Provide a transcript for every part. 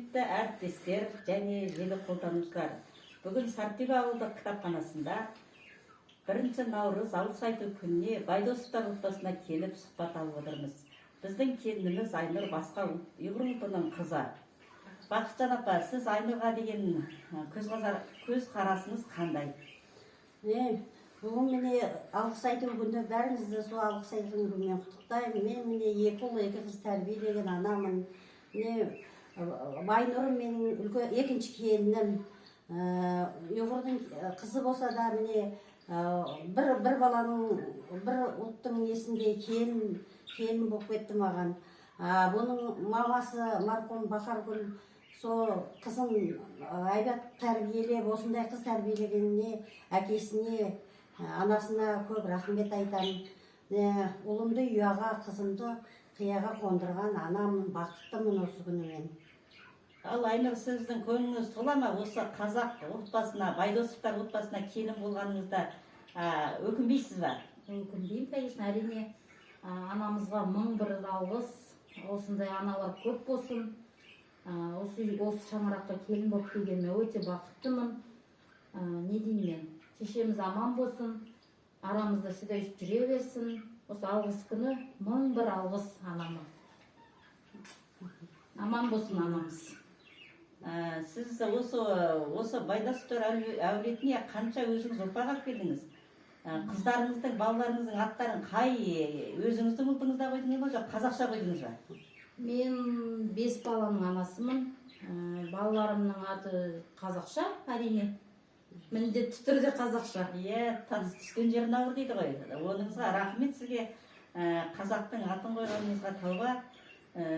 құрметті әріптестер және желі қолданушылар, бүгін Сарпиға ауылдық кітапханасында 1 наурыз алғыс айту күніне Байдосовтар отбасына келіп сұхбат алып отырмыз. Біздің келініміз Айнұр басқа ұйғыр ұлтының қызы. Бақытжан апа, сіз Айнұрға деген көзқарасыңыз қандай? Бүгін міне алғыс айту күні, бәріңізді сол алғыс айту күнімен құттықтаймын. Мен міне 2 ұл 2 қыз тәрбиелеген анамын. Айнұр менің екінші келінім. Ұйғырдың қызы болса да міне бір баланың, бір ұлттың несінде келін болып кетті маған. Бұның мамасы марқұм Бахаргүл сол қызын айбат тәрбиелеп, осындай қыз тәрбиелегеніне, әкесіне, анасына көп рахмет айтамын. Ұлымды ұяға, қызымды қияға қондырған анамын, бақыттымын осы күнімен. Ал Айнұр, сіздің көңіліңіз тола ма? Осы қазақ отбасына, Байдосовтар отбасына келін болғаныңызда өкінбейсіз ба? Өкінбеймін, конечно, әрине. Анамызға 1001 алғыс, осындай аналар көп болсын. Осы шаңыраққа келін болып келгеніме өте бақыттымын. Не деймін мен? Шешеміз аман болсын, арамызда всегда өстіп жүре берсін. Осы алғыс күні 1001 алғыс анама. Аман болсын анамыз. Сіз осы Байдосовтар әулетіне қанша өзіңіз ұрпақ алып келдіңіз? Қыздарыңыздың, балаларыңыздың аттарын қай өзіңіздің ұлтыңызда қойдыңыз ба, жоқ қазақша қойдыңыз ба? Мен 5 баланың анасымын. Балаларымның аты қазақша, әрине. Міндетті түрде қазақша. Тас түскен жерін ауыр дейді ғой. Оныңызға рахмет, сізге қазақтың атын қойғаныңызға тауба.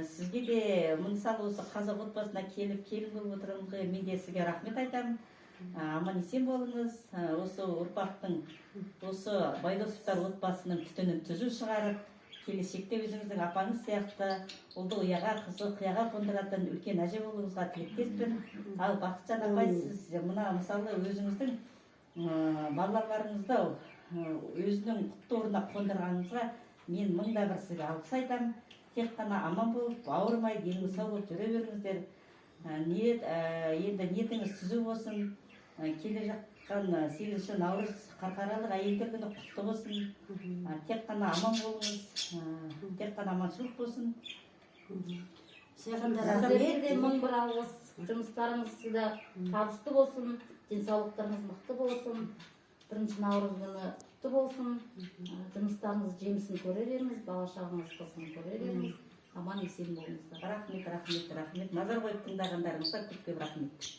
Сізге де мысалы осы қазақ отбасына келіп келін болып отырғаныңызға мен де сізге рахмет айтамын. Аман есен болыңыз. Осы ұрпақтың, осы Байдосовтар отбасының түтінін түзу шығарып, келешекте өзіңіздің апаңыз сияқты ұлды ұяға, қызы қияға қондыратын үлкен әже болуыңызға тілектеспін. Ал Бақытжан апай, сіз мына мысалы өзіңіздің балаларыңызды өзінің құтты орнына қондырғаныңызға мен 1001 сізге алғыс айтамын. Тек қана аман болып, ауырмай, деніңіз сау болып жүре беріңіздер. Енді ниетіңіз түзу болсын. Келе жатқан 8 наурыз қарқаралық әйелдер күні құтты болсын. Тек қана аман болыңыз, тек қана аманшылық болсын. Сіздерге 1001 алғыс, жұмыстарыңыз да табысты болсын, денсаулықтарыңыз мықты болсын. 1 наурыз күні құтты болсын, жұмыстарыңыз жемісін көре беріңіз, бала шағаңыз қызын көре беріңіз. Аман есен болыңыздар. Рахмет. Назар қойып тыңдағандарыңызға көп рахмет.